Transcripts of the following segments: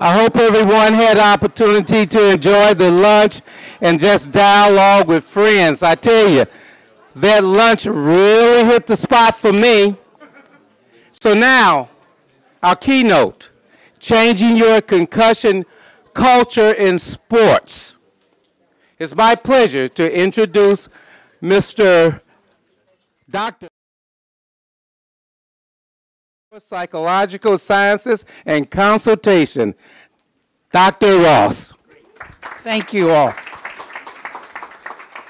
I hope everyone had the opportunity to enjoy the lunch and just dialogue with friends. I tell you, that lunch really hit the spot for me. So now, our keynote, changing your concussion culture in sports. It's my pleasure to introduce Mr. Dr. Psychological Sciences and Consultation, Dr. Ross. Thank you all.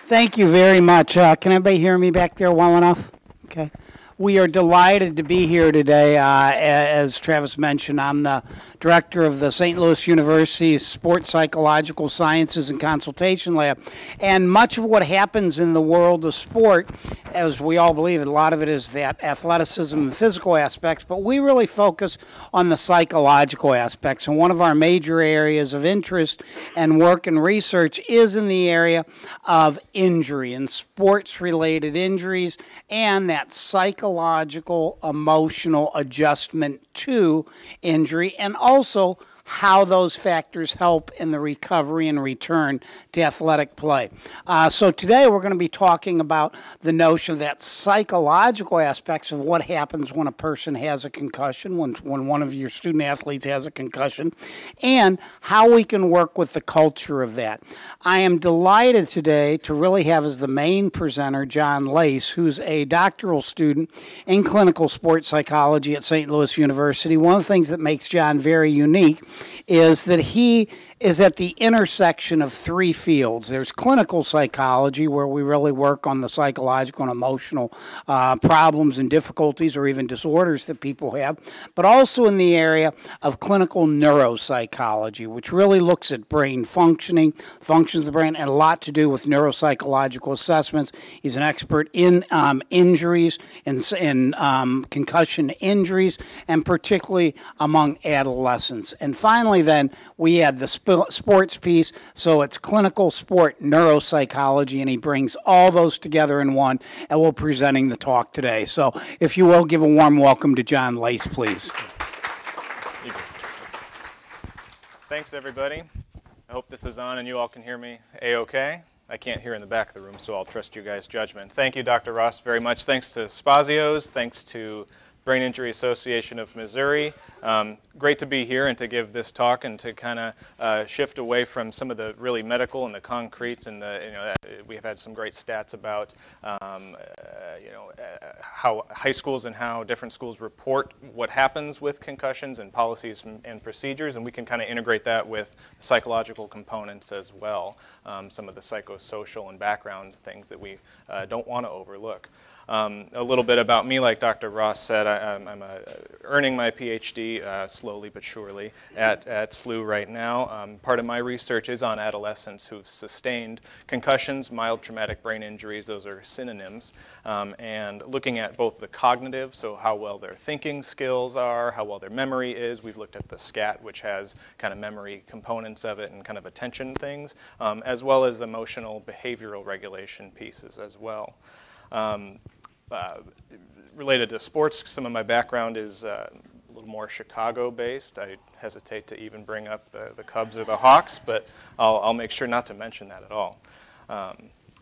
Thank you very much. Can everybody hear me back there well enough? Okay. We are delighted to be here today. As Travis mentioned, I'm the director of the St. Louis University Sports Psychological Sciences and Consultation Lab. And much of what happens in the world of sport, as we all believe, a lot of it is that athleticism and physical aspects, but we really focus on the psychological aspects. And one of our major areas of interest and work and research is in the area of injury and sports-related injuries and that psychological, emotional adjustment to injury, and also how those factors help in the recovery and return to athletic play. So today we're going to be talking about the notion that psychological aspects of what happens when a person has a concussion, when one of your student athletes has a concussion, and how we can work with the culture of that. I am delighted today to really have as the main presenter John Lace, who's a doctoral student in clinical sports psychology at St. Louis University. One of the things that makes John very unique is that he is at the intersection of three fields. There's clinical psychology, where we really work on the psychological and emotional problems and difficulties or even disorders that people have, but also in the area of clinical neuropsychology, which really looks at brain functioning, functions of the brain, and a lot to do with neuropsychological assessments. He's an expert in injuries, in concussion injuries, and particularly among adolescents. And finally, then, we had the sports piece, so it's clinical sport neuropsychology, and he brings all those together in one, and we're presenting the talk today. So if you will, give a warm welcome to John Lace, please. Thanks, everybody. I hope this is on and you all can hear me A-okay. I can't hear in the back of the room, so I'll trust you guys' judgment. Thank you, Dr. Ross, very much. Thanks to Spazios. Thanks to Brain Injury Association of Missouri. Great to be here and to give this talk and to kind of shift away from some of the really medical and the concrete, and we have had some great stats about how high schools and how different schools report what happens with concussions and policies and procedures, and we can kind of integrate that with psychological components as well, some of the psychosocial and background things that we don't want to overlook. A little bit about me, like Dr. Ross said, I'm earning my PhD slowly but surely at SLU right now. Part of my research is on adolescents who've sustained concussions, mild traumatic brain injuries, those are synonyms, and looking at both the cognitive, so how well their thinking skills are, how well their memory is. We've looked at the SCAT, which has kind of memory components of it and kind of attention things, as well as emotional behavioral regulation pieces as well. Related to sports, some of my background is a little more Chicago-based. I hesitate to even bring up the Cubs or the Hawks, but I'll make sure not to mention that at all.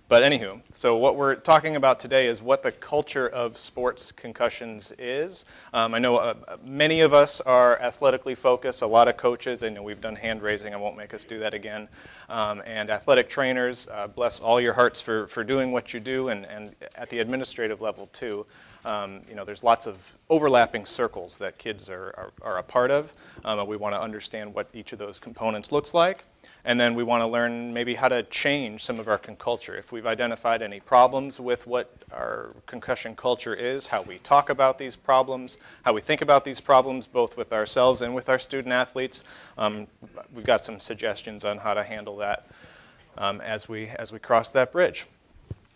But anywho, so what we're talking about today is what the culture of sports concussions is. I know many of us are athletically focused, a lot of coaches. I know we've done hand raising, I won't make us do that again. And athletic trainers, bless all your hearts for doing what you do, and at the administrative level too. There's lots of overlapping circles that kids are a part of. We want to understand what each of those components looks like. And then we want to learn maybe how to change some of our culture. If we've identified any problems with what our concussion culture is, how we talk about these problems, how we think about these problems, both with ourselves and with our student athletes, we've got some suggestions on how to handle that as we cross that bridge.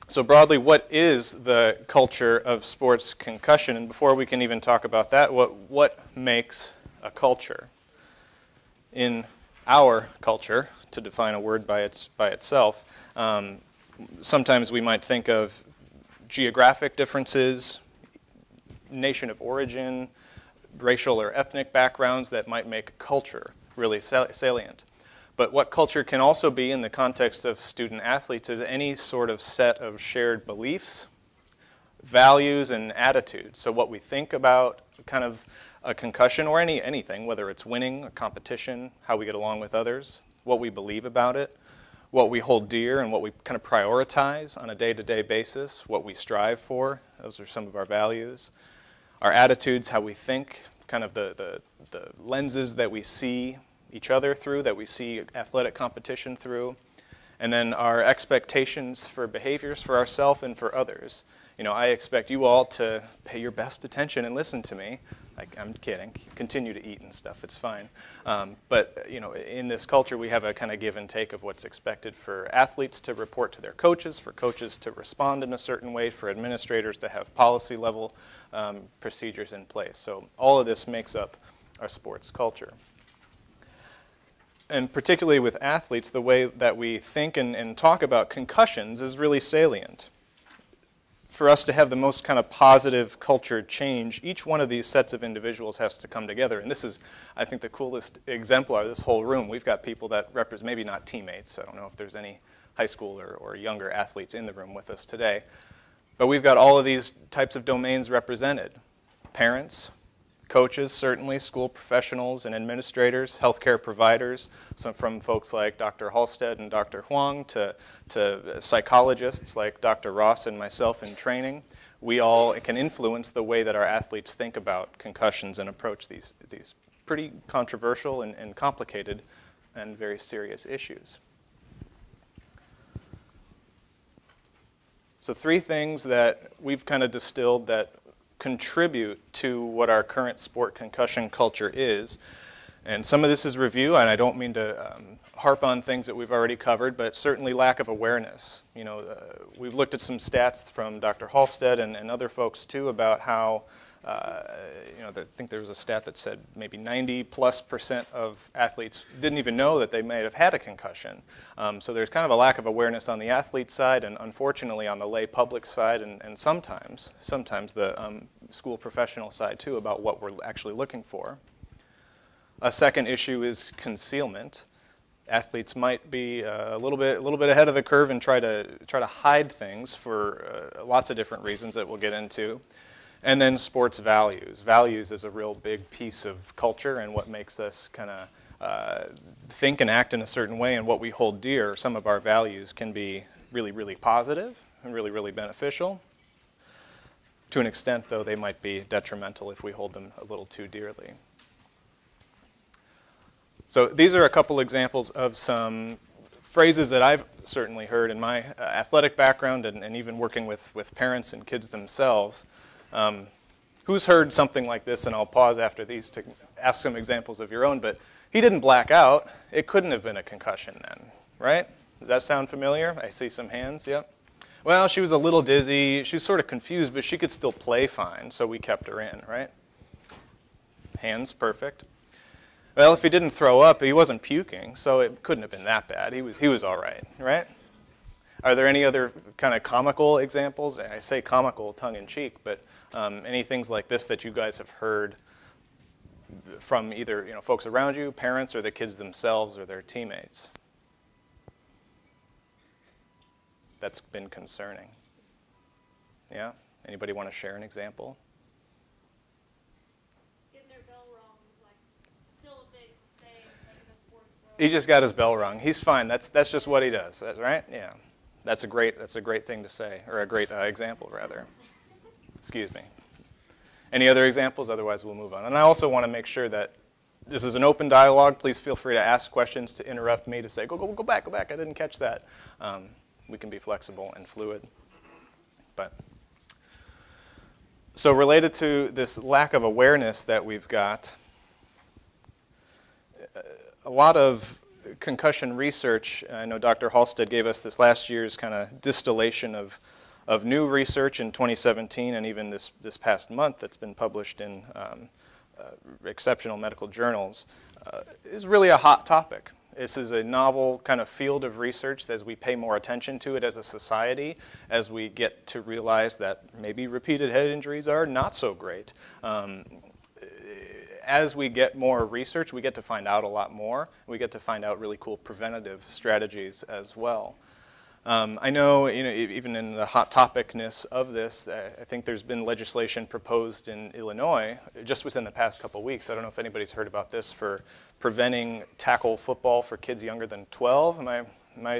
So broadly, what is the culture of sports concussion? And before we can even talk about that, what makes a culture? In our culture, to define a word by itself, sometimes we might think of geographic differences, nation of origin, racial or ethnic backgrounds that might make a culture. really salient. But what culture can also be in the context of student athletes is any sort of set of shared beliefs, values, and attitudes. So what we think about kind of a concussion or anything, whether it's winning, a competition, how we get along with others, what we believe about it, what we hold dear and what we kind of prioritize on a day-to-day basis, what we strive for. Those are some of our values. Our attitudes, how we think, kind of the lenses that we see each other through, that we see athletic competition through, and then our expectations for behaviors for ourselves and for others. You know, I expect you all to pay your best attention and listen to me. Like, I'm kidding. Continue to eat and stuff. It's fine. But, you know, in this culture, we have a kind of give and take of what's expected for athletes to report to their coaches, for coaches to respond in a certain way, for administrators to have policy level procedures in place. So all of this makes up our sports culture. And particularly with athletes, the way that we think and talk about concussions is really salient. For us to have the most kind of positive culture change, each one of these sets of individuals has to come together. And this is, I think, the coolest exemplar of this whole room. We've got people that represent, maybe not teammates. I don't know if there's any high school or younger athletes in the room with us today. But we've got all of these types of domains represented. Parents, coaches, certainly, school professionals and administrators, healthcare providers, so from folks like Dr. Halstead and Dr. Huang to psychologists like Dr. Ross and myself in training. We all can influence the way that our athletes think about concussions and approach these pretty controversial and complicated and very serious issues. So 3 things that we've kind of distilled that contribute to what our current sport concussion culture is. And some of this is review, and I don't mean to harp on things that we've already covered, but certainly lack of awareness. You know, we've looked at some stats from Dr. Halstead and other folks too about how, you know, I think there was a stat that said maybe 90+% of athletes didn't even know that they may have had a concussion. So there's kind of a lack of awareness on the athlete side and unfortunately on the lay public side and sometimes the school professional side too about what we're actually looking for. A second issue is concealment. Athletes might be a little bit ahead of the curve and try to hide things for lots of different reasons that we'll get into. And then sports values. Values is a real big piece of culture and what makes us kind of think and act in a certain way and what we hold dear. Some of our values can be really, really positive and really, really beneficial. To an extent, though, they might be detrimental if we hold them a little too dearly. So these are a couple examples of some phrases that I've certainly heard in my athletic background and even working with parents and kids themselves. Who's heard something like this? And I'll pause after these to ask some examples of your own, but he didn't black out. It couldn't have been a concussion then, right? Does that sound familiar? I see some hands, yep. Well, she was a little dizzy. She was sort of confused, but she could still play fine, so we kept her in, right? Hands, perfect. Well, if he didn't throw up, he wasn't puking, so it couldn't have been that bad. He was all right, right? Are there any other kind of comical examples? I say comical tongue-in-cheek, but any things like this that you guys have heard from either folks around you, parents, or the kids themselves or their teammates? That's been concerning. Yeah? Anybody want to share an example? Getting their bell rung is like still a big saying like in the sports world. He just got his bell rung. He's fine. That's just what he does. Right? Yeah. That's a great thing to say, or a great example rather. Excuse me. Any other examples? Otherwise, we'll move on. And I also want to make sure that this is an open dialogue. Please feel free to ask questions, to interrupt me, to say, go back, I didn't catch that. We can be flexible and fluid. So related to this lack of awareness that we've got, a lot of concussion research, I know Dr. Halstead gave us this last year's kind of distillation of new research in 2017 and even this past month that's been published in exceptional medical journals, is really a hot topic. This is a novel kind of field of research as we pay more attention to it as a society, as we get to realize that maybe repeated head injuries are not so great. as we get more research, we get to find out a lot more. We get to find out really cool preventative strategies as well. I know, even in the hot topicness of this, I think there's been legislation proposed in Illinois just within the past couple weeks. I don't know if anybody's heard about this, for preventing tackle football for kids younger than 12. I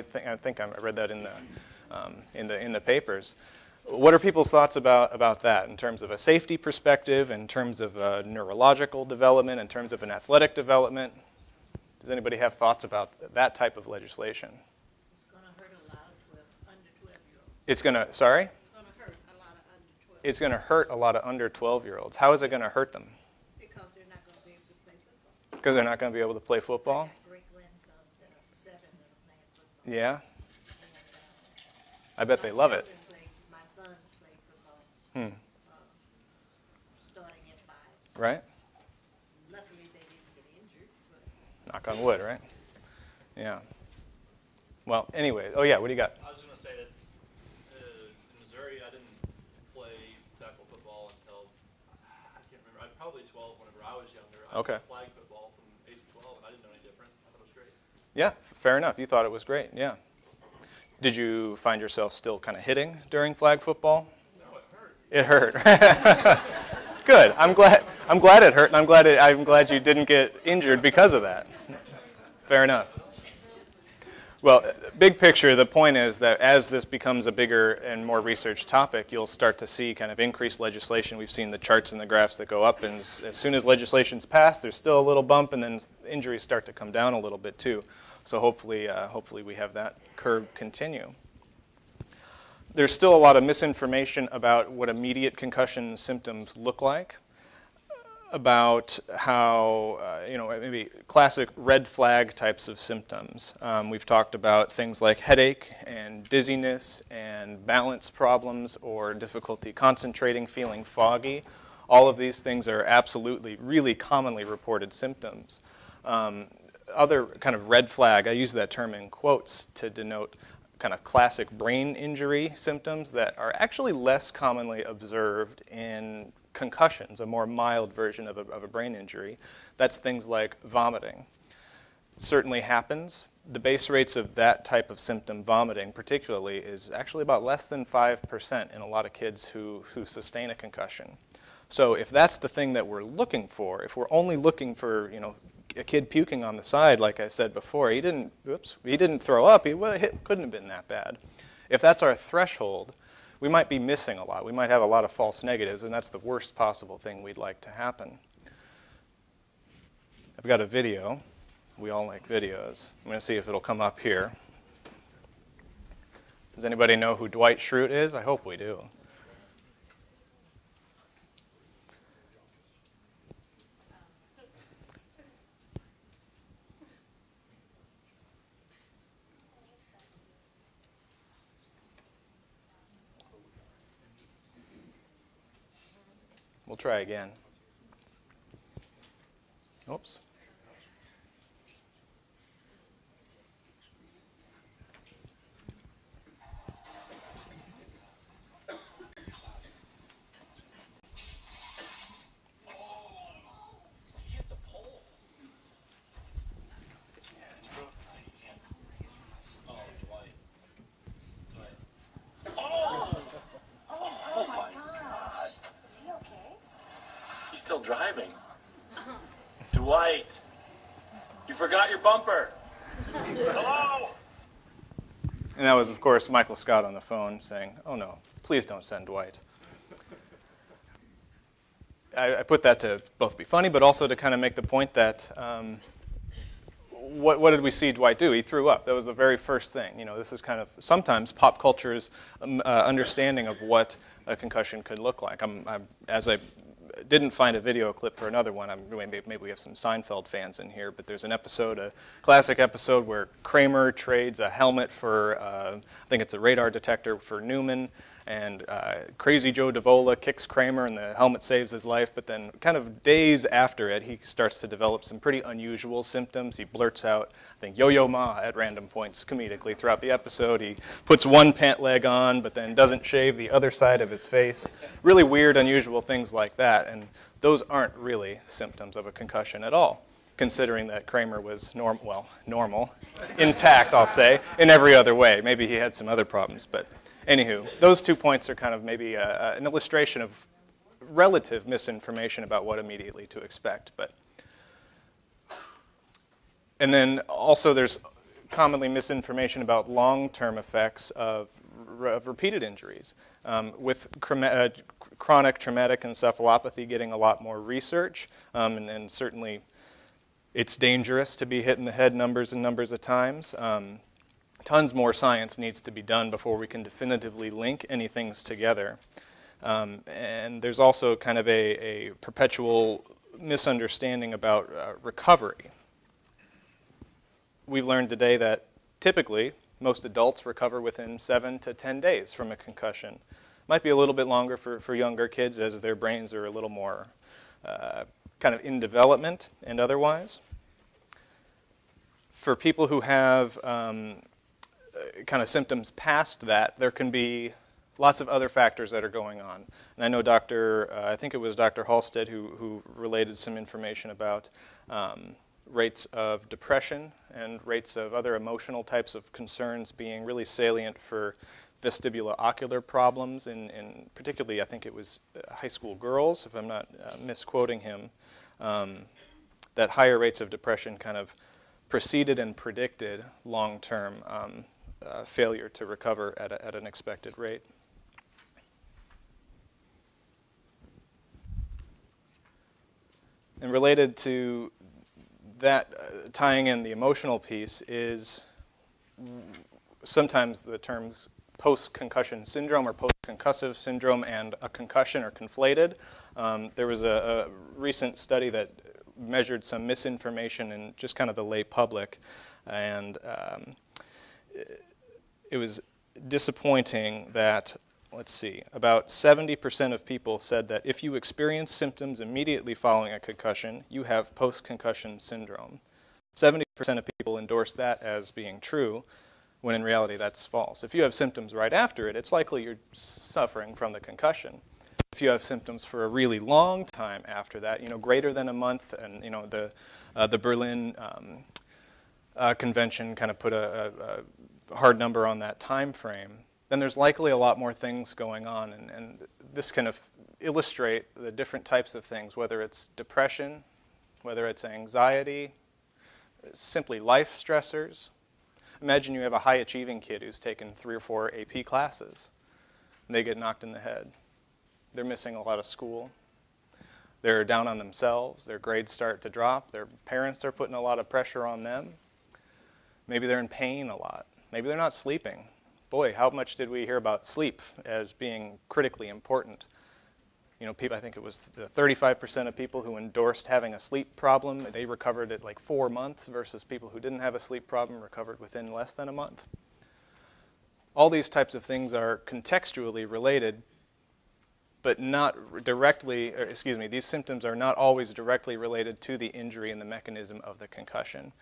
think I read that in the papers. What are people's thoughts about that in terms of a safety perspective, in terms of neurological development, in terms of an athletic development? Does anybody have thoughts about that type of legislation? It's going to, sorry? It's going to hurt a lot of under 12-year-olds. How is it going to hurt them? Because they're not going to be able to play football. Because they're not going to be able to play football? I have great-grandsons that are 7 that are playing football. Yeah? I bet they love it. My sons play football starting at 5. Right? Luckily, they didn't get injured. But Knock on wood, right? Yeah. Well, anyway, oh yeah, what do you got? I was going to say that in Missouri, I didn't play tackle football until, I can't remember, I was probably 12 whenever I was younger. I Okay. played flag football from 8 to 12, and I didn't know any different. I thought it was great. Yeah, fair enough. You thought it was great, yeah. Did you find yourself still kind of hitting during flag football? No, it hurt. It hurt. Good. I'm glad it hurt, and I'm glad you didn't get injured because of that. Fair enough. Well, big picture, the point is that as this becomes a bigger and more researched topic, you'll start to see kind of increased legislation. We've seen the charts and the graphs that go up, and as soon as legislation's passed, there's still a little bump, and then injuries start to come down a little bit too. So hopefully we have that curve continue. There's still a lot of misinformation about what immediate concussion symptoms look like, about how, maybe classic red flag types of symptoms. We've talked about things like headache and dizziness and balance problems or difficulty concentrating, feeling foggy. All of these things are absolutely really commonly reported symptoms. Other kind of red flag, I use that term in quotes to denote kind of classic brain injury symptoms that are actually less commonly observed in concussions, a more mild version of a brain injury. That's things like vomiting. It certainly happens. The base rates of that type of symptom, vomiting particularly, is actually about less than 5% in a lot of kids who sustain a concussion. So if that's the thing that we're looking for, if we're only looking for, a kid puking on the side, like I said before, he didn't throw up, it couldn't have been that bad. If that's our threshold, we might be missing a lot. We might have a lot of false negatives, and that's the worst possible thing we'd like to happen. I've got a video. We all like videos. I'm going to see if it'll come up here. Does anybody know who Dwight Schrute is? I hope we do. We'll try again. Oops. Still driving. Dwight, you forgot your bumper. Hello? And that was, of course, Michael Scott on the phone saying, "Oh no, please don't send Dwight." I put that to both be funny, but also to kind of make the point that what did we see Dwight do? He threw up. That was the very first thing. This is kind of sometimes pop culture's understanding of what a concussion could look like. As I didn't find a video clip for another one. Maybe we have some Seinfeld fans in here, but there's an episode, a classic episode, where Kramer trades a helmet for, I think it's a radar detector for Newman, and Crazy Joe Davola kicks Kramer and the helmet saves his life, but then kind of days after it, he starts to develop some pretty unusual symptoms. He blurts out, I think, yo-yo ma at random points comedically throughout the episode. He puts one pant leg on, but then doesn't shave the other side of his face. Really weird, unusual things like that, and those aren't really symptoms of a concussion at all, considering that Kramer was normal, intact, I'll say, in every other way. Maybe he had some other problems, but anywho, those 2 points are kind of maybe an illustration of relative misinformation about what immediately to expect. And then also there's commonly misinformation about long-term effects of repeated injuries. With chronic traumatic encephalopathy getting a lot more research, and certainly it's dangerous to be hit in the head numbers and numbers of times. Tons more science needs to be done before we can definitively link any things together. And there's also kind of a perpetual misunderstanding about recovery. We've learned today that typically most adults recover within 7 to 10 days from a concussion. Might be a little bit longer for younger kids as their brains are a little more kind of in development and otherwise. For people who have kind of symptoms past that, there can be lots of other factors that are going on. And I know I think it was Dr. Halstead who related some information about rates of depression and rates of other emotional types of concerns being really salient for vestibulo-ocular problems, in particularly, I think it was high school girls, if I'm not misquoting him, that higher rates of depression kind of preceded and predicted long-term failure to recover at an expected rate. And related to that, tying in the emotional piece is sometimes the terms post-concussion syndrome or post-concussive syndrome and a concussion are conflated. There was a recent study that measured some misinformation in just kind of the lay public, and it was disappointing that, let's see, about 70% of people said that if you experience symptoms immediately following a concussion, you have post-concussion syndrome. 70% of people endorse that as being true, when in reality that's false. If you have symptoms right after it, it's likely you're suffering from the concussion. If you have symptoms for a really long time after that, greater than a month, and the Berlin Convention kind of put a hard number on that time frame, then there's likely a lot more things going on, and this can illustrate the different types of things, whether it's depression, whether it's anxiety, simply life stressors. Imagine you have a high-achieving kid who's taken 3 or 4 AP classes, and they get knocked in the head. They're missing a lot of school. They're down on themselves. Their grades start to drop. Their parents are putting a lot of pressure on them. Maybe they're in pain a lot. Maybe they're not sleeping. Boy, how much did we hear about sleep as being critically important? People, I think it was 35% of people who endorsed having a sleep problem, they recovered at like 4 months, versus people who didn't have a sleep problem recovered within less than a month. All these types of things are contextually related, but not directly, these symptoms are not always directly related to the injury and the mechanism of the concussion.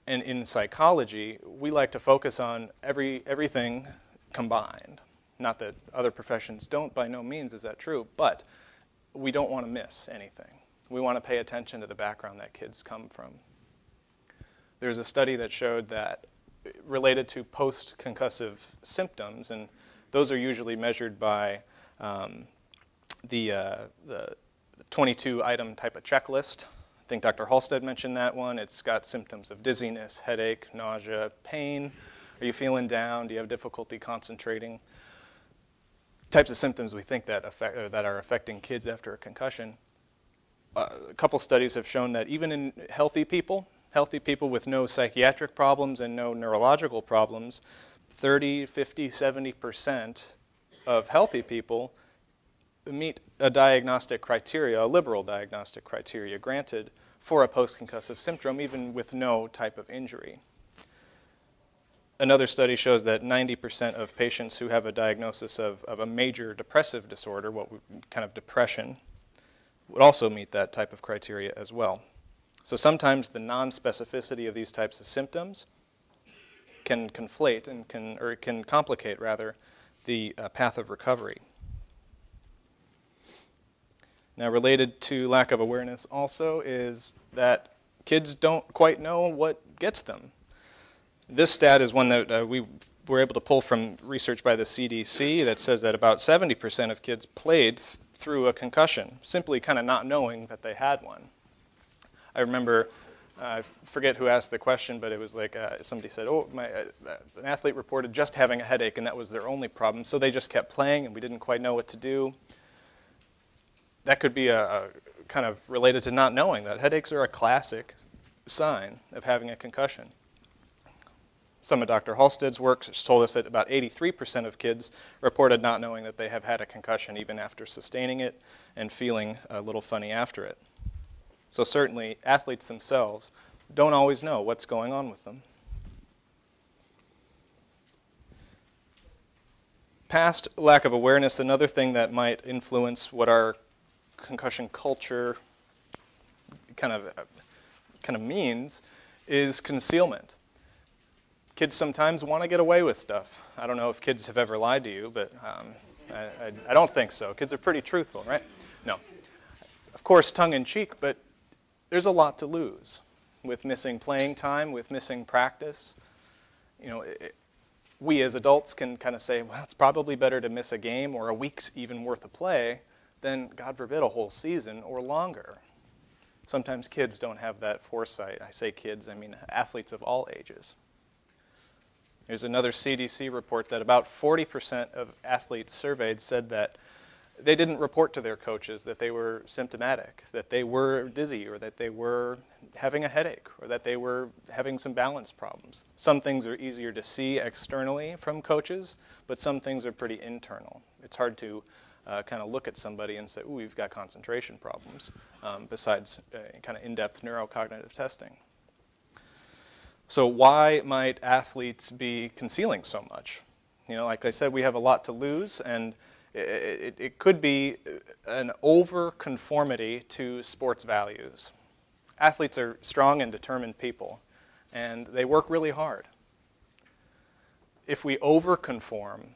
And in psychology, we like to focus on everything combined. Not that other professions don't, by no means is that true, but we don't want to miss anything. We want to pay attention to the background that kids come from. There's a study that showed that related to post-concussive symptoms, and those are usually measured by the 22-item type of checklist. I think Dr. Halstead mentioned that one. It's got symptoms of dizziness, headache, nausea, pain. Are you feeling down? Do you have difficulty concentrating? Types of symptoms we think that are affecting kids after a concussion. A couple studies have shown that even in healthy people with no psychiatric problems and no neurological problems, 30, 50, 70% of healthy people meet a diagnostic criteria, a liberal diagnostic criteria granted for a post-concussive syndrome, even with no type of injury. Another study shows that 90% of patients who have a diagnosis of a major depressive disorder, kind of depression, would also meet that type of criteria as well. So sometimes the non-specificity of these types of symptoms can conflate and can complicate, rather, the path of recovery. Now, related to lack of awareness also is that kids don't quite know what gets them. This stat is one that we were able to pull from research by the CDC that says that about 70% of kids played through a concussion, simply kind of not knowing that they had one. I remember, I forget who asked the question, but it was like somebody said, oh, an athlete reported just having a headache, and that was their only problem, so they just kept playing, and we didn't quite know what to do. That could be a kind of related to not knowing that headaches are a classic sign of having a concussion. Some of Dr. Halstead's work told us that about 83% of kids reported not knowing that they have had a concussion even after sustaining it and feeling a little funny after it. So certainly athletes themselves don't always know what's going on with them. Past lack of awareness, another thing that might influence what our concussion culture kind of means is concealment. Kids sometimes want to get away with stuff. I don't know if kids have ever lied to you, but I don't think so. Kids are pretty truthful, right? No. Of course, tongue-in-cheek, but there's a lot to lose with missing playing time, with missing practice. You know, we as adults can kind of say, well, it's probably better to miss a game or a week's even worth of play than, God forbid, a whole season or longer. Sometimes kids don't have that foresight. I say kids, I mean athletes of all ages. There's another CDC report that about 40% of athletes surveyed said that they didn't report to their coaches that they were symptomatic, that they were dizzy, or that they were having a headache, or that they were having some balance problems. Some things are easier to see externally from coaches, but some things are pretty internal. It's hard to kind of look at somebody and say, ooh, we've got concentration problems, besides kind of in-depth neurocognitive testing. So why might athletes be concealing so much? You know, like I said, we have a lot to lose, and it could be an over-conformity to sports values. Athletes are strong and determined people, and they work really hard. If we over-conform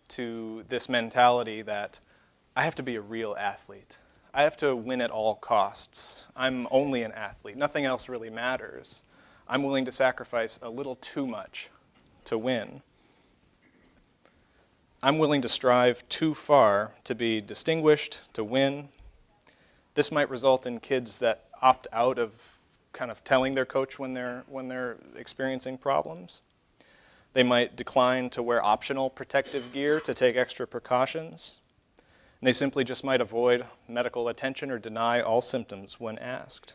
to this mentality that I have to be a real athlete, I have to win at all costs, I'm only an athlete, nothing else really matters, I'm willing to sacrifice a little too much to win, I'm willing to strive too far to be distinguished, to win. This might result in kids that opt out of kind of telling their coach when they're experiencing problems. They might decline to wear optional protective gear to take extra precautions. And they simply just might avoid medical attention or deny all symptoms when asked.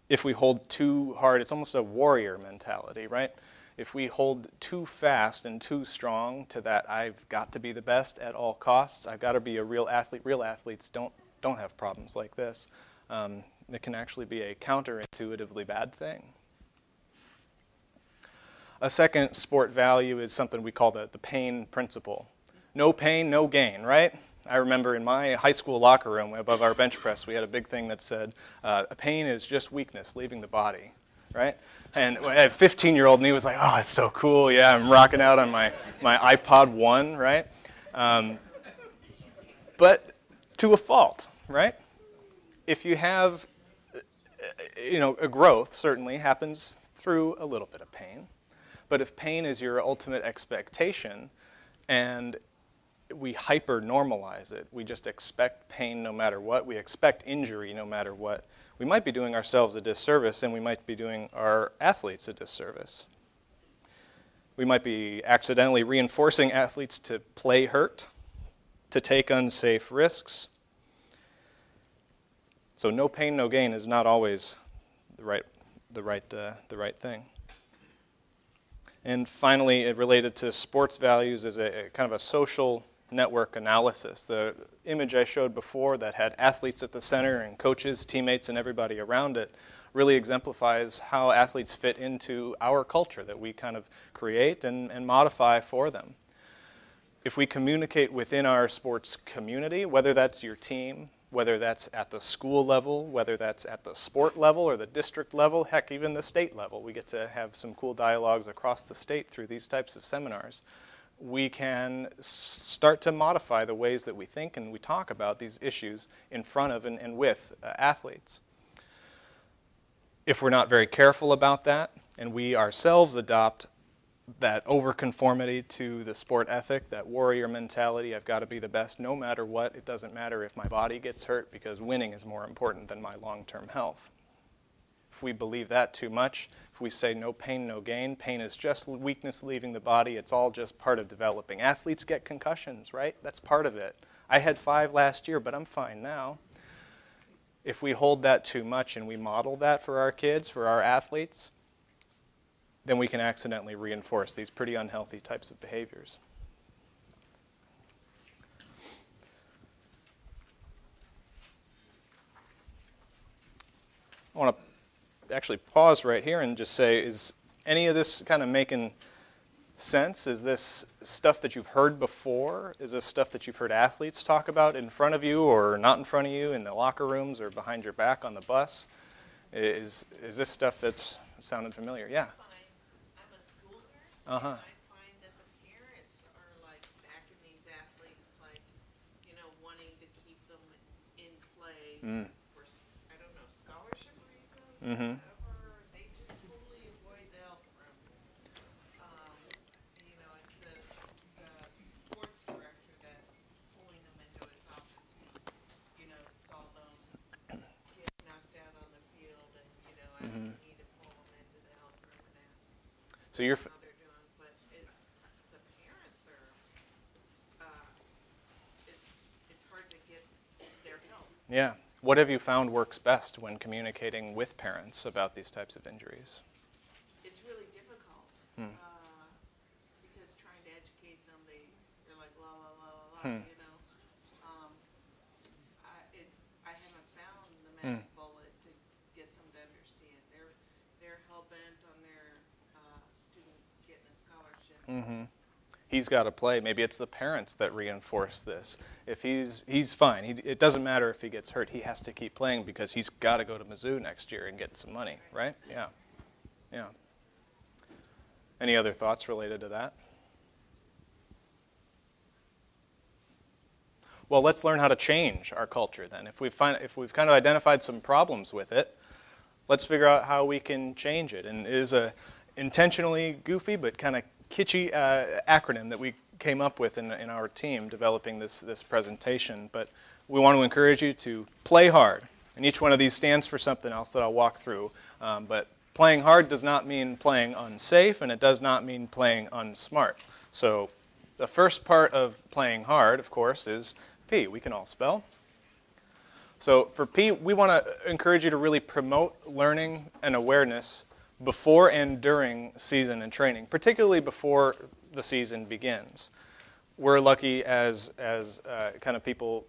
If we hold too hard, it's almost a warrior mentality, right? If we hold too fast and too strong to that I've got to be the best at all costs, I've got to be a real athlete. Real athletes don't have problems like this. It can actually be a counterintuitively bad thing. A second sport value is something we call the pain principle. No pain, no gain, right? I remember in my high school locker room above our bench press, we had a big thing that said, pain is just weakness leaving the body, right? And a 15-year-old me was like, oh, that's so cool. Yeah, I'm rocking out on my iPod 1, right? But to a fault, right? If you have, a growth certainly happens through a little bit of pain. But if pain is your ultimate expectation and we hyper-normalize it, we just expect pain no matter what, we expect injury no matter what, we might be doing ourselves a disservice and we might be doing our athletes a disservice. We might be accidentally reinforcing athletes to play hurt, to take unsafe risks. So no pain, no gain is not always the right thing. And finally, related to sports values is a kind of a social network analysis. The image I showed before that had athletes at the center and coaches, teammates, and everybody around it really exemplifies how athletes fit into our culture that we kind of create and modify for them. If we communicate within our sports community, whether that's your team, whether that's at the school level, whether that's at the sport level or the district level, heck, even the state level, we get to have some cool dialogues across the state through these types of seminars. We can start to modify the ways that we think and we talk about these issues in front of and with athletes. If we're not very careful about that, and we ourselves adopt that overconformity to the sport ethic, that warrior mentality, I've got to be the best no matter what, it doesn't matter if my body gets hurt because winning is more important than my long-term health. If we believe that too much, if we say no pain, no gain, pain is just weakness leaving the body, it's all just part of developing. Athletes get concussions, right? That's part of it. I had 5 last year, but I'm fine now. If we hold that too much and we model that for our kids, for our athletes, then we can accidentally reinforce these pretty unhealthy types of behaviors. I want to actually pause right here and just say, is any of this kind of making sense? Is this stuff that you've heard before? Is this stuff that you've heard athletes talk about in front of you or not in front of you in the locker rooms or behind your back on the bus? Is this stuff that's sounded familiar? Yeah. I'm a school nurse. Uh-huh. I find that the parents are like backing these athletes, like, you know, wanting to keep them in play for, I don't know, scholarship reasons, whatever. They just totally avoid the health room. You know, it's the sports director that's pulling them into his office. You know, saw them get knocked out on the field and, you know, asking me to pull them into the health room and ask So you're how they're doing, but the parents are, it's hard to get their help. Yeah. What have you found works best when communicating with parents about these types of injuries? It's really difficult because trying to educate them, they're like la la la la la, you know. I haven't found the magic bullet to get them to understand. They're hell bent on their student getting a scholarship. He's got to play. Maybe it's the parents that reinforce this. If he's fine. It doesn't matter if he gets hurt. He has to keep playing because he's got to go to Mizzou next year and get some money, right? Yeah. Yeah. Any other thoughts related to that? Well, let's learn how to change our culture then. If we've kind of identified some problems with it, let's figure out how we can change it. And it is a intentionally goofy but kind of kitschy acronym that we came up with in our team developing this presentation. But we want to encourage you to play hard. And each one of these stands for something else that I'll walk through. But playing hard does not mean playing unsafe, and it does not mean playing unsmart. So the first part of playing hard, of course, is P. We can all spell. So for P, we want to encourage you to really promote learning and awareness before and during season and training, particularly before the season begins. We're lucky as kind of people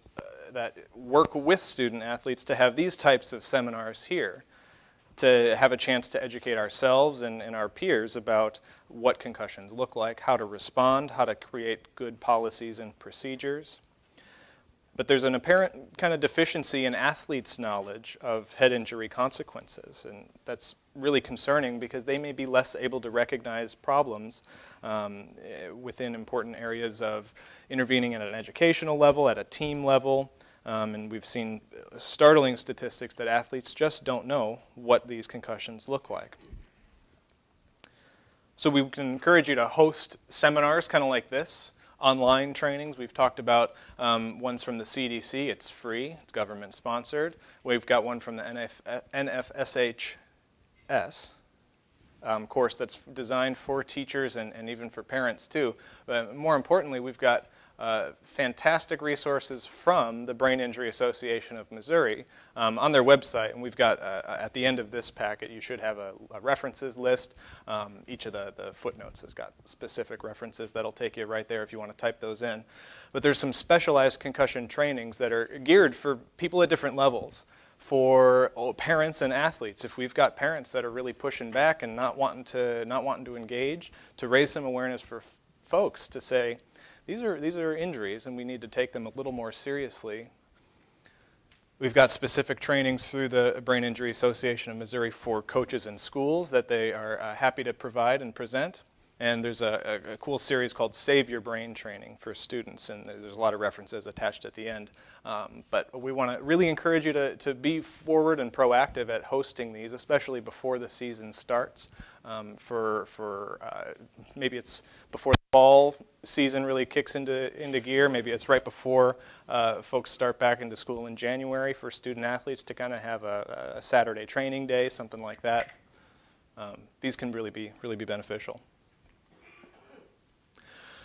that work with student athletes to have these types of seminars here, to have a chance to educate ourselves and our peers about what concussions look like, how to respond, how to create good policies and procedures. But there's an apparent kind of deficiency in athletes' knowledge of head injury consequences, and that's really concerning because they may be less able to recognize problems within important areas of intervening at an educational level, at a team level, and we've seen startling statistics that athletes just don't know what these concussions look like. So we can encourage you to host seminars kind of like this. Online trainings, we've talked about ones from the CDC. It's free, it's government sponsored. We've got one from the NFSHS course that's designed for teachers and even for parents too. But more importantly, we've got fantastic resources from the Brain Injury Association of Missouri on their website, and we've got at the end of this packet you should have a references list. Each of the footnotes has got specific references that'll take you right there if you want to type those in. But there's some specialized concussion trainings that are geared for people at different levels. for parents and athletes. If we've got parents that are really pushing back and not wanting to engage, to raise some awareness for folks to say, these are injuries and we need to take them a little more seriously. We've got specific trainings through the Brain Injury Association of Missouri for coaches in schools that they are happy to provide and present. And there's a cool series called Save Your Brain Training for students, and there's a lot of references attached at the end. But we want to really encourage you to be forward and proactive at hosting these, especially before the season starts. Maybe it's before the fall season really kicks into gear. Maybe it's right before folks start back into school in January for student athletes to kind of have a Saturday training day, something like that. These can really be beneficial.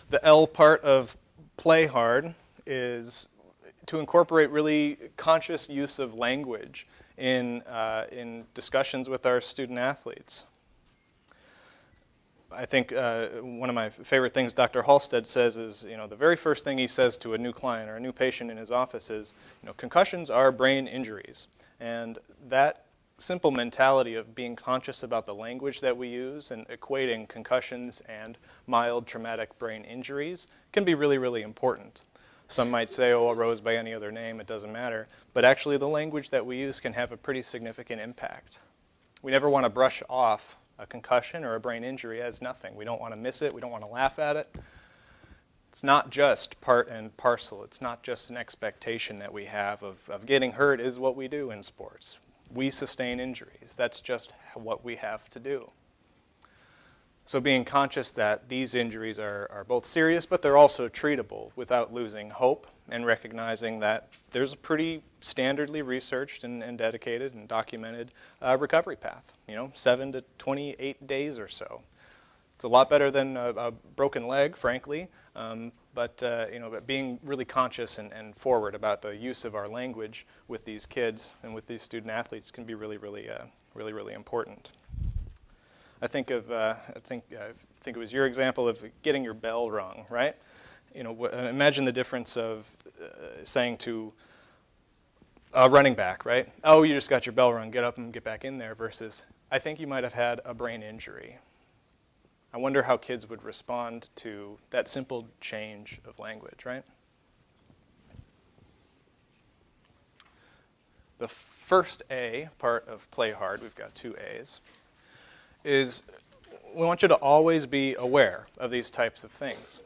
The L part of play hard is to incorporate really conscious use of language in discussions with our student athletes. I think one of my favorite things Dr. Halstead says is, the very first thing he says to a new client or a new patient in his office is, concussions are brain injuries. And that simple mentality of being conscious about the language that we use and equating concussions and mild traumatic brain injuries can be really, really important. Some might say, oh, it arose by any other name, it doesn't matter. But actually the language that we use can have a pretty significant impact. We never want to brush off a concussion or a brain injury as nothing. We don't want to miss it, we don't want to laugh at it. It's not just part and parcel. It's not just an expectation that we have of getting hurt is what we do in sports. We sustain injuries. That's just what we have to do. So being conscious that these injuries are both serious, but they're also treatable without losing hope, and recognizing that there's a pretty standardly researched and dedicated and documented recovery path, 7 to 28 days or so. It's a lot better than a broken leg, frankly, but being really conscious and forward about the use of our language with these kids and with these student athletes can be really, really important. I think it was your example of getting your bell rung, right? Imagine the difference of saying to a running back, right? Oh, you just got your bell rung, get up and get back in there, versus, I think you might have had a brain injury. I wonder how kids would respond to that simple change of language, right? The first A part of play hard, we've got 2 A's, is we want you to always be aware of these types of things.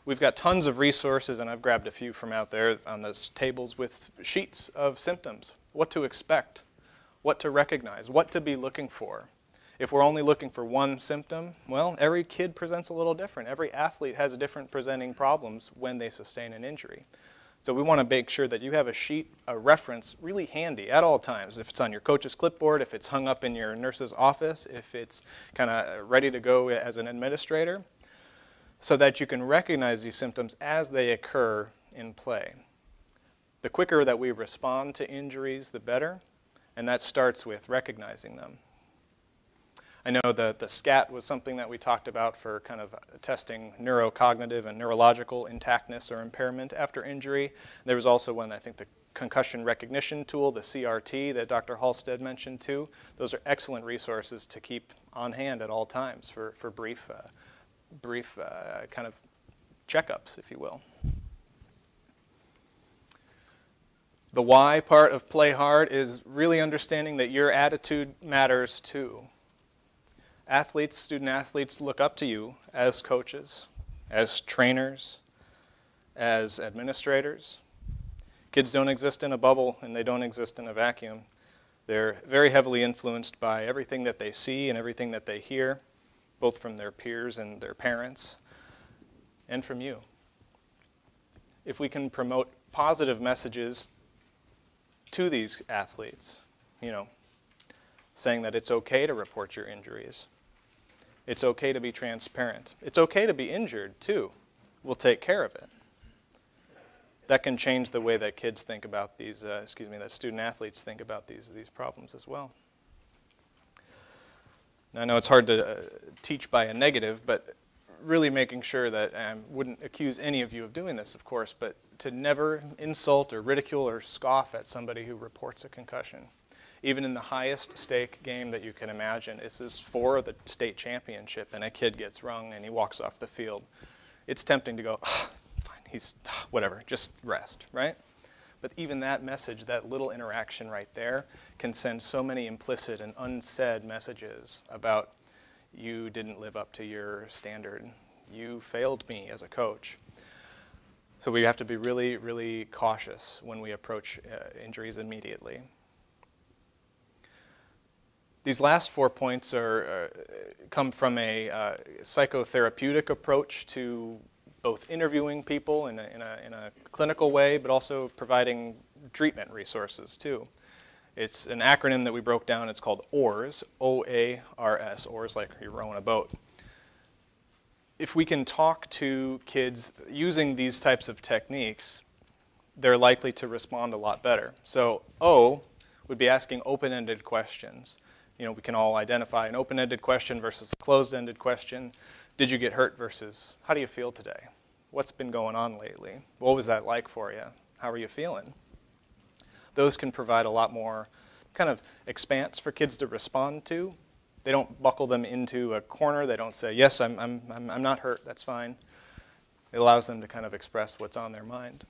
We've got tons of resources, and I've grabbed a few from out there on those tables with sheets of symptoms, what to expect, what to recognize, what to be looking for. If we're only looking for one symptom, well, every kid presents a little different. Every athlete has different presenting problems when they sustain an injury. So we want to make sure that you have a sheet, a reference, really handy at all times. If it's on your coach's clipboard, if it's hung up in your nurse's office, if it's kind of ready to go as an administrator, so that you can recognize these symptoms as they occur in play. The quicker that we respond to injuries, the better, and that starts with recognizing them. I know that the SCAT was something that we talked about for kind of testing neurocognitive and neurological intactness or impairment after injury. There was also one, I think, the concussion recognition tool, the CRT, that Dr. Halstead mentioned too. Those are excellent resources to keep on hand at all times for brief kind of checkups, if you will. The why part of play hard is really understanding that your attitude matters too. Athletes, student athletes look up to you as coaches, as trainers, as administrators. Kids don't exist in a bubble and they don't exist in a vacuum. They're very heavily influenced by everything that they see and everything that they hear, both from their peers and their parents, and from you. If we can promote positive messages to these athletes, saying that it's okay to report your injuries. It's okay to be transparent. It's okay to be injured, too. We'll take care of it. That can change the way that kids think about these, that student athletes think about these problems as well. Now, I know it's hard to teach by a negative, but really making sure that I wouldn't accuse any of you of doing this, of course, but to never insult or ridicule or scoff at somebody who reports a concussion. Even in the highest stake game that you can imagine, this is for the state championship, and a kid gets rung and he walks off the field. It's tempting to go, oh, fine, he's whatever, just rest, right? But even that message, that little interaction right there, can send so many implicit and unsaid messages about you didn't live up to your standard. You failed me as a coach. So we have to be really, really cautious when we approach injuries immediately. These last 4 points come from a psychotherapeutic approach to both interviewing people in a clinical way, but also providing treatment resources too. It's an acronym that we broke down. It's called OARS, O-A-R-S, OARS like you're rowing a boat. If we can talk to kids using these types of techniques, they're likely to respond a lot better. So O would be asking open-ended questions. You know, we can all identify an open-ended question versus a closed-ended question. Did you get hurt versus how do you feel today? What's been going on lately? What was that like for you? How are you feeling? Those can provide a lot more kind of expanse for kids to respond to. They don't buckle them into a corner. They don't say, yes, I'm not hurt, that's fine. It allows them to kind of express what's on their mind.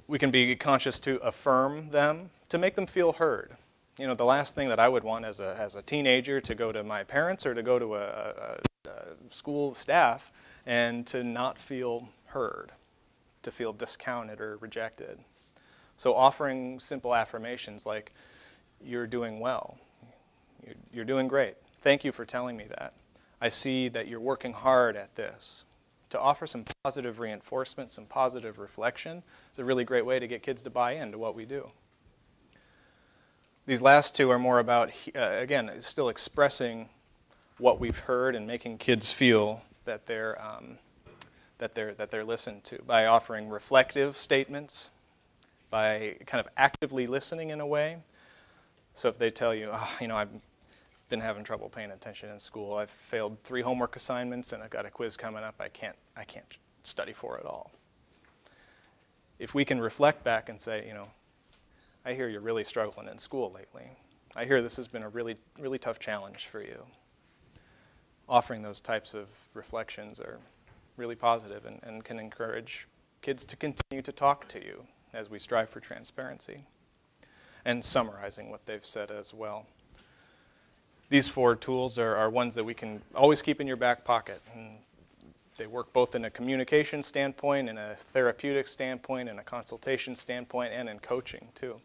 We can be conscious to affirm them, to make them feel heard. You know, the last thing that I would want as a teenager to go to my parents or to go to a school staff and to not feel heard, to feel discounted or rejected. So offering simple affirmations like, you're doing well, you're doing great, thank you for telling me that. I see that you're working hard at this. To offer some positive reinforcement, some positive reflection is a really great way to get kids to buy into what we do. These last two are more about, again, still expressing what we've heard and making kids feel that they're listened to by offering reflective statements, by kind of actively listening in a way. So if they tell you, oh, you know, I've been having trouble paying attention in school, I've failed 3 homework assignments and I've got a quiz coming up, I can't study for it all. If we can reflect back and say, you know, I hear you're really struggling in school lately. I hear this has been a really, really tough challenge for you. Offering those types of reflections are really positive and can encourage kids to continue to talk to you as we strive for transparency. And summarizing what they've said as well. These 4 tools are ones that we can always keep in your back pocket. And they work both in a communication standpoint, in a therapeutic standpoint, in a consultation standpoint, and in coaching too.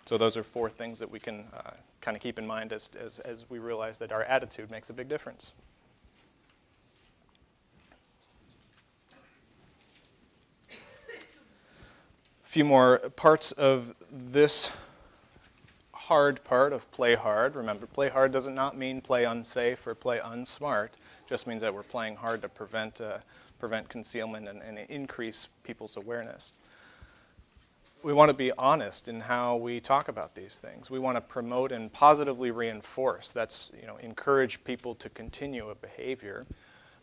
So those are 4 things that we can kind of keep in mind as we realize that our attitude makes a big difference. A few more parts of this hard part of play hard. Remember, play hard does not mean play unsafe or play unsmart. It just means that we're playing hard to prevent concealment and increase people's awareness. We want to be honest in how we talk about these things. We want to promote and positively reinforce. That's, you know, encourage people to continue a behavior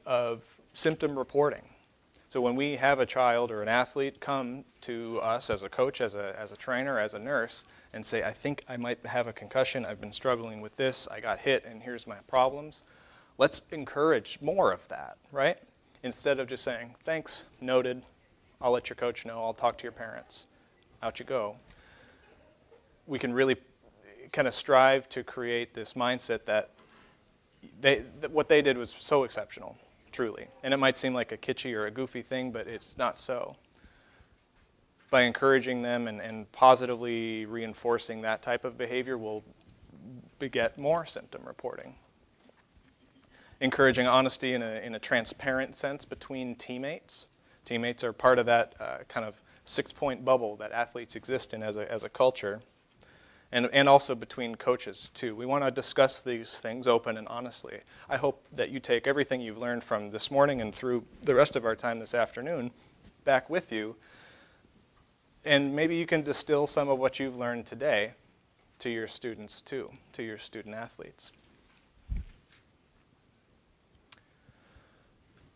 of symptom reporting. So when we have a child or an athlete come to us as a coach, as a trainer, as a nurse, and say, I think I might have a concussion, I've been struggling with this, I got hit, and here's my problems, let's encourage more of that, right? Instead of just saying, thanks, noted, I'll let your coach know, I'll talk to your parents. Out you go. We can really kind of strive to create this mindset that what they did was so exceptional, truly. And it might seem like a kitschy or a goofy thing, but it's not so. By encouraging them and positively reinforcing that type of behavior will beget more symptom reporting. Encouraging honesty in a transparent sense between teammates. Teammates are part of that kind of 6-point bubble that athletes exist in as a culture, and also between coaches too. We want to discuss these things open and honestly. I hope that you take everything you've learned from this morning and through the rest of our time this afternoon back with you, and maybe you can distill some of what you've learned today to your students too, to your student athletes.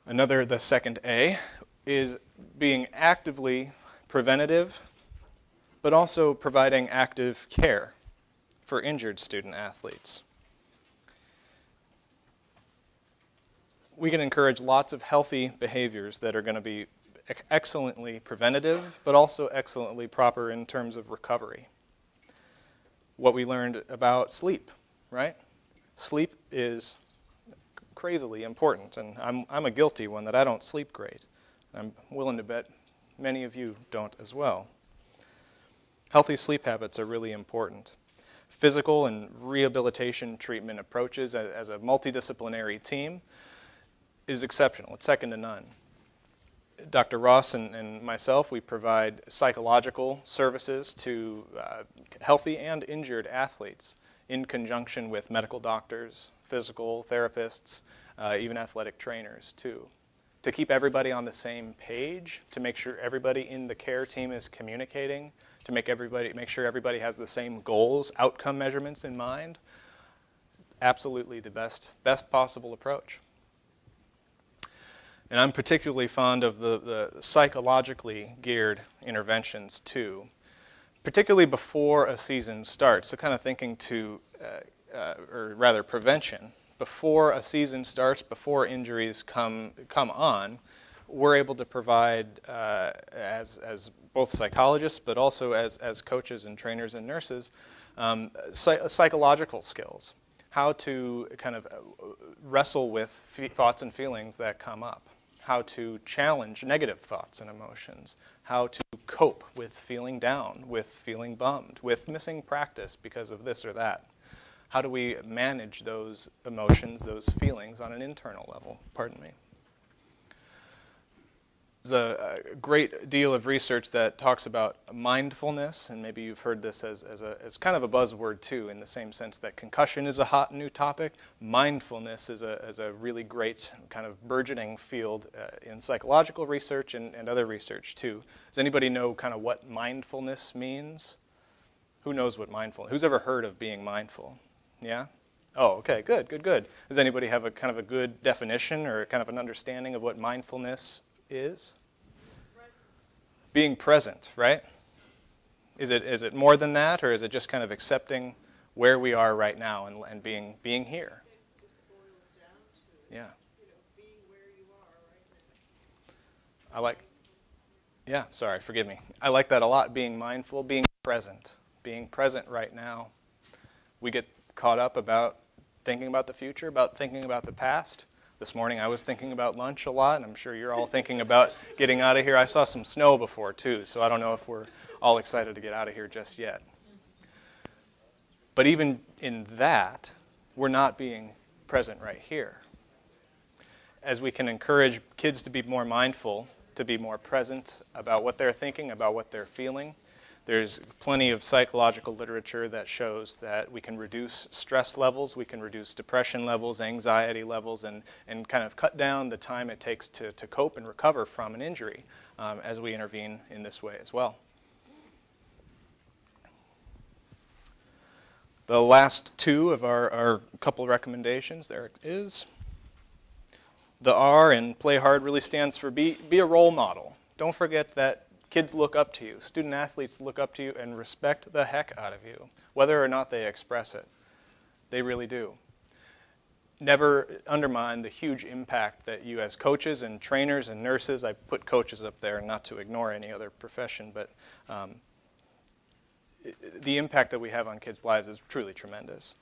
The second A, is being actively preventative, but also providing active care for injured student athletes. We can encourage lots of healthy behaviors that are going to be excellently preventative, but also excellently proper in terms of recovery. What we learned about sleep, right? Sleep is crazily important, and I'm a guilty one that I don't sleep great. I'm willing to bet many of you don't as well. Healthy sleep habits are really important. Physical and rehabilitation treatment approaches as a multidisciplinary team is exceptional. It's second to none. Dr. Ross and myself, we provide psychological services to healthy and injured athletes in conjunction with medical doctors, physical therapists, even athletic trainers too, to keep everybody on the same page, to make sure everybody in the care team is communicating, to make sure everybody has the same goals, outcome measurements in mind. Absolutely the best possible approach. And I'm particularly fond of the psychologically geared interventions too, particularly before a season starts. So kind of thinking or rather prevention. Before a season starts, before injuries come on, we're able to provide, as both psychologists, but also as coaches and trainers and nurses, psychological skills. How to kind of wrestle with thoughts and feelings that come up. How to challenge negative thoughts and emotions, how to cope with feeling down, with feeling bummed, with missing practice because of this or that. How do we manage those emotions, those feelings on an internal level? Pardon me. There's a great deal of research that talks about mindfulness, and maybe you've heard this as kind of a buzzword too, in the same sense that concussion is a hot new topic. Mindfulness is a really great kind of burgeoning field in psychological research and other research too. Does anybody know kind of what mindfulness means? Who knows what mindfulness? Who's ever heard of being mindful? Yeah? Oh, okay, good. Does anybody have a kind of a good definition or kind of an understanding of what mindfulness is? Being present, right? Is it more than that, or is it just kind of accepting where we are right now and being here? It just boils down to, Yeah. Being where you are right now. Forgive me. I like that a lot, being mindful, being present right now. We get caught up about thinking about the future, about thinking about the past. This morning I was thinking about lunch a lot, and I'm sure you're all thinking about getting out of here. I saw some snow before too, so I don't know if we're all excited to get out of here just yet. But even in that, we're not being present right here. As we can encourage kids to be more mindful, to be more present about what they're thinking, about what they're feeling, there's plenty of psychological literature that shows that we can reduce stress levels, we can reduce depression levels, anxiety levels, and kind of cut down the time it takes to cope and recover from an injury as we intervene in this way as well. The last two of our couple recommendations, there it is. The R in Play Hard really stands for be a role model. Don't forget that kids look up to you. Student athletes look up to you and respect the heck out of you, whether or not they express it. They really do. Never undermine the huge impact that you as coaches and trainers and nurses, I put coaches up there not to ignore any other profession, but the impact that we have on kids' lives is truly tremendous.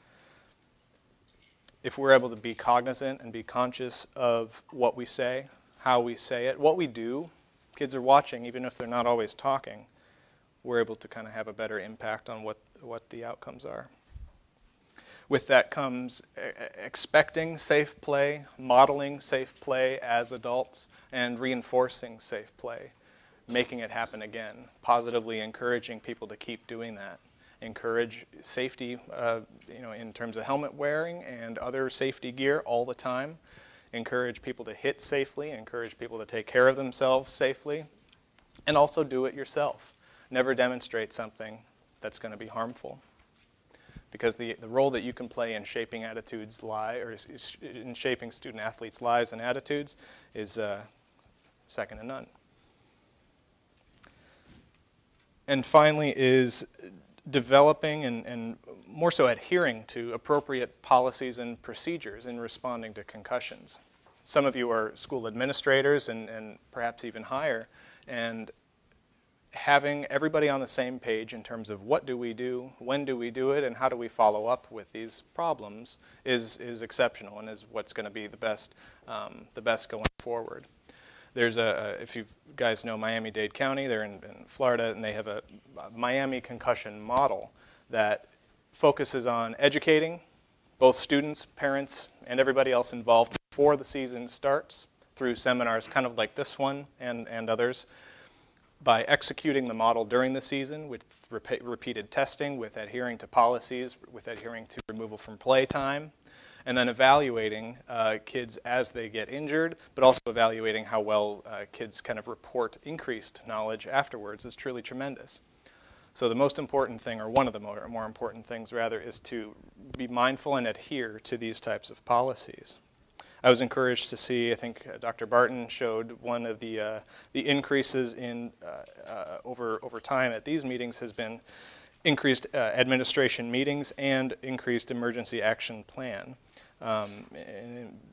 If we're able to be cognizant and be conscious of what we say, how we say it, what we do, kids are watching, even if they're not always talking, we're able to kind of have a better impact on what the outcomes are. With that comes expecting safe play, modeling safe play as adults, and reinforcing safe play, making it happen again, positively encouraging people to keep doing that. Encourage safety, in terms of helmet wearing and other safety gear all the time. Encourage people to hit safely, encourage people to take care of themselves safely, and also do it yourself. Never demonstrate something that's going to be harmful. because the role that you can play in shaping attitudes in shaping student athletes' lives and attitudes is second to none. And finally is developing and more so adhering to appropriate policies and procedures in responding to concussions. Some of you are school administrators and perhaps even higher, and having everybody on the same page in terms of what do we do, when do we do it, and how do we follow up with these problems is exceptional and is what's going to be the best going forward. There's if you guys know Miami-Dade County, they're in Florida, and they have a Miami concussion model that focuses on educating both students, parents, and everybody else involved before the season starts through seminars kind of like this one and others, by executing the model during the season with repeated testing, with adhering to policies, with adhering to removal from play time, and then evaluating kids as they get injured, but also evaluating how well kids kind of report increased knowledge afterwards is truly tremendous. So the most important thing, or one of the more important things rather, is to be mindful and adhere to these types of policies. I was encouraged to see, I think Dr. Barton showed one of the increases in over time at these meetings has been increased administration meetings and increased emergency action plan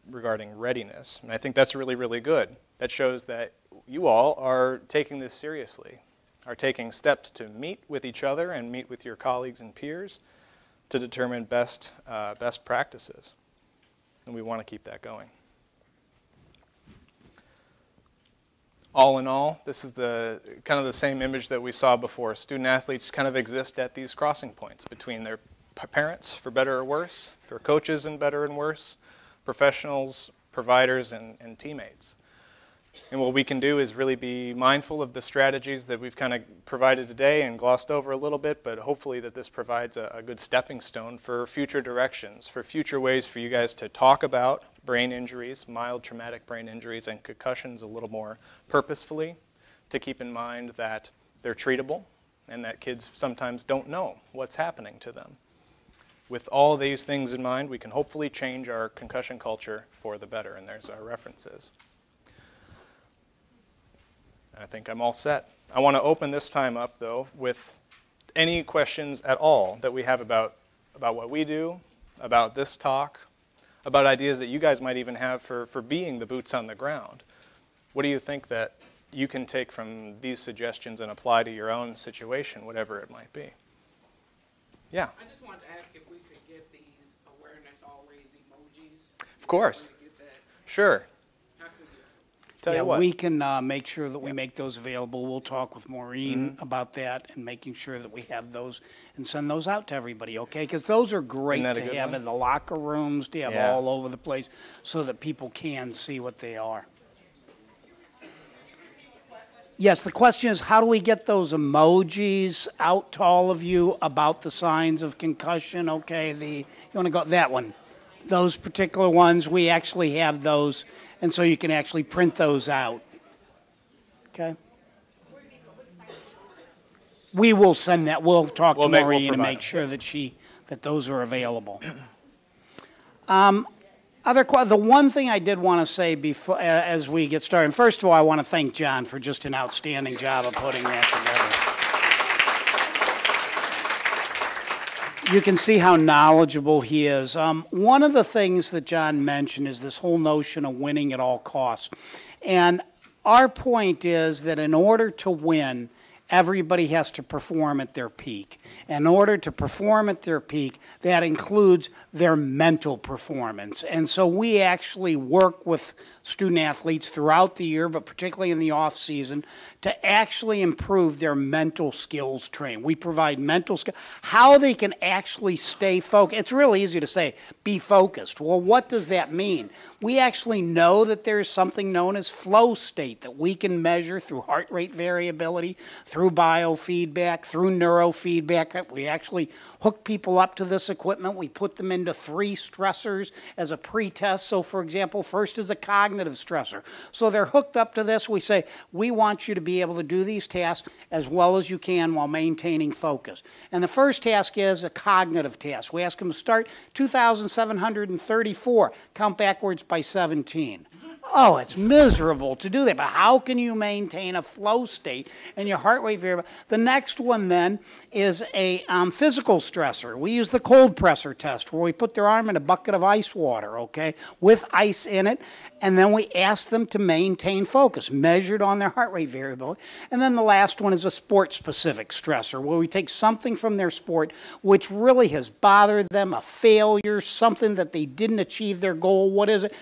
regarding readiness. And I think that's really, really good. That shows that you all are taking this seriously, are taking steps to meet with each other and meet with your colleagues and peers to determine best practices. And we want to keep that going. All in all, this is the kind of the same image that we saw before. Student athletes kind of exist at these crossing points between their parents, for better or worse, for coaches and better and worse, professionals, providers, and teammates. And what we can do is really be mindful of the strategies that we've kind of provided today and glossed over a little bit, but hopefully that this provides a good stepping stone for future directions, for future ways for you guys to talk about brain injuries, mild traumatic brain injuries, and concussions a little more purposefully, to keep in mind that they're treatable and that kids sometimes don't know what's happening to them. With all these things in mind, we can hopefully change our concussion culture for the better, and there's our references. I think I'm all set. I want to open this time up, though, with any questions at all that we have about what we do, about this talk, about ideas that you guys might even have for being the boots on the ground. What do you think that you can take from these suggestions and apply to your own situation, whatever it might be? Yeah? I just wanted to ask if we could get these awareness all-raise emojis. Of course. Sure. Yeah, we can make sure that we make those available. We'll talk with Maureen about that and making sure that we have those and send those out to everybody, okay? Because those are great to have in the locker rooms, to have all over the place so that people can see what they are. Yes, the question is, how do we get those emojis out to all of you about the signs of concussion? Okay, you want to go that one. Those particular ones, we actually have those, and so you can actually print those out. Okay? We will send that. We'll talk to Maureen and make sure that those are available. The one thing I did want to say before, as we get started, first of all, I want to thank John for just an outstanding job of putting that together. You can see how knowledgeable he is. One of the things that John mentioned is this whole notion of winning at all costs. And our point is that in order to win, everybody has to perform at their peak. In order to perform at their peak, that includes their mental performance. And so we actually work with student athletes throughout the year, but particularly in the off season, to actually improve their mental skills training. We provide mental skills, how they can actually stay focused. It's really easy to say, be focused. Well, what does that mean? We actually know that there's something known as flow state that we can measure through heart rate variability, through biofeedback, through neurofeedback. back. We actually hook people up to this equipment. We put them into 3 stressors as a pre-test. So, for example, first is a cognitive stressor. So they're hooked up to this. We say, we want you to be able to do these tasks as well as you can while maintaining focus. And the first task is a cognitive task. We ask them to start 2,734, count backwards by 17. Oh, it's miserable to do that, but how can you maintain a flow state and your heart rate variable? The next one then is a physical stressor. We use the cold pressor test where we put their arm in a bucket of ice water, okay, with ice in it, and then we ask them to maintain focus, measured on their heart rate variability. And then the last one is a sport-specific stressor where we take something from their sport which really has bothered them, a failure, something that they didn't achieve their goal, what is it?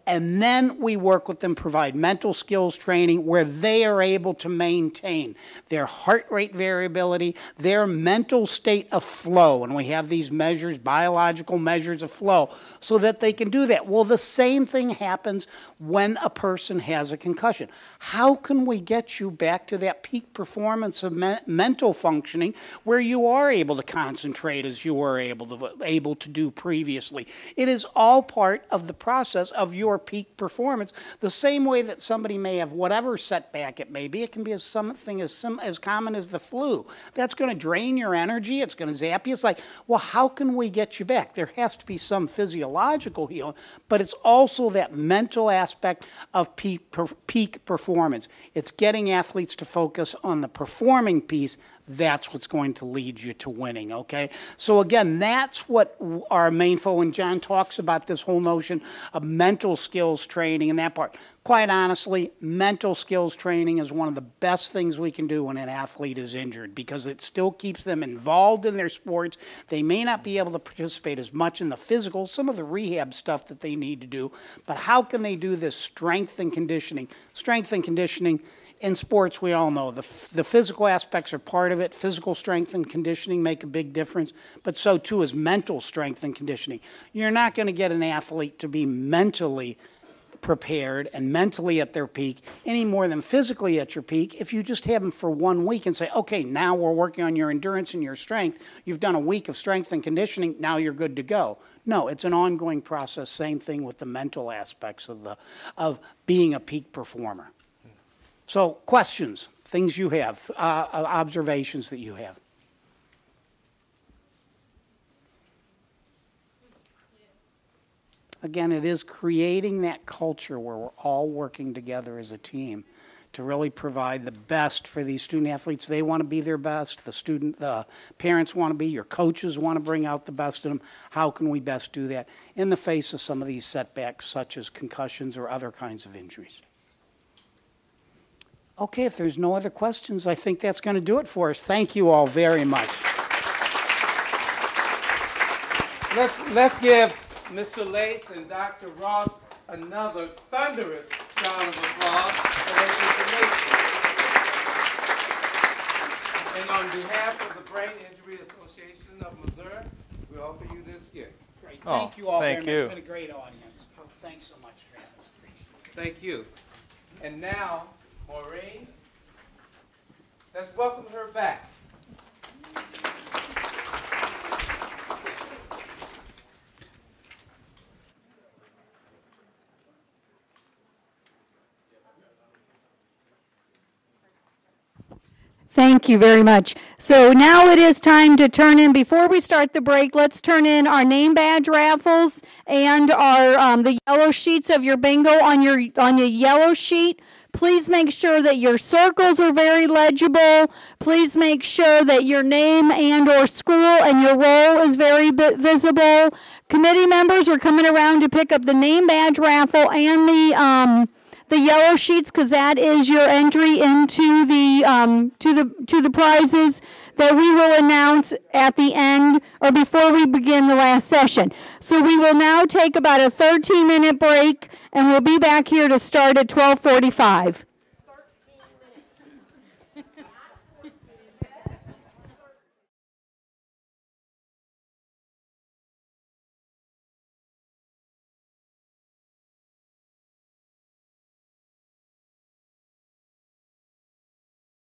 And then we work with them, provide mental skills training where they are able to maintain their heart rate variability, their mental state of flow. And we have these measures, biological measures of flow, so that they can do that. Well, the same thing happens when a person has a concussion. How can we get you back to that peak performance of mental functioning where you are able to concentrate as you were able to do previously? It is all part of the process of your peak performance, the same way that somebody may have whatever setback it may be. It can be something as common as the flu. That's going to drain your energy. It's going to zap you. It's like, well, how can we get you back? There has to be some physiological healing, but it's also that mental aspect of peak performance. It's getting athletes to focus on the performing piece. That's what's going to lead you to winning, okay? So again, that's what our main focus, when John talks about this whole notion of mental skills training and that part. Quite honestly, mental skills training is one of the best things we can do when an athlete is injured because it still keeps them involved in their sports. They may not be able to participate as much in the physical, some of the rehab stuff that they need to do, but how can they do this strength and conditioning? Strength and conditioning in sports, we all know the physical aspects are part of it. Physical strength and conditioning make a big difference, but so too is mental strength and conditioning. You're not going to get an athlete to be mentally prepared and mentally at their peak any more than physically at your peak if you just have them for 1 week and say, okay, now we're working on your endurance and your strength. You've done a week of strength and conditioning. Now you're good to go. No, it's an ongoing process. Same thing with the mental aspects of being a peak performer. So questions, things you have, observations that you have. Again, it is creating that culture where we're all working together as a team to really provide the best for these student athletes. They want to be their best. The parents want to be. Your coaches want to bring out the best in them. How can we best do that in the face of some of these setbacks, such as concussions or other kinds of injuries? Okay, if there's no other questions, I think that's going to do it for us. Thank you all very much. Let's give Mr. Lace and Dr. Ross another thunderous round of applause for their information. And on behalf of the Brain Injury Association of Missouri, we offer you this gift. Great. Thank you all very much. You. It's been a great audience. Thanks so much, Travis. Thank you. And now, Maureen, let's welcome her back. Thank you very much. So now it is time to turn in, before we start the break, let's turn in our name badge raffles and our the yellow sheets of your bingo. On your yellow sheet, please make sure that your circles are very legible. Please make sure that your name and or school and your role is very visible. Committee members are coming around to pick up the name badge raffle and the yellow sheets, because that is your entry into the to the prizes that we will announce at the end or before we begin the last session. So we will now take about a 13-minute break, and we'll be back here to start at 12:45.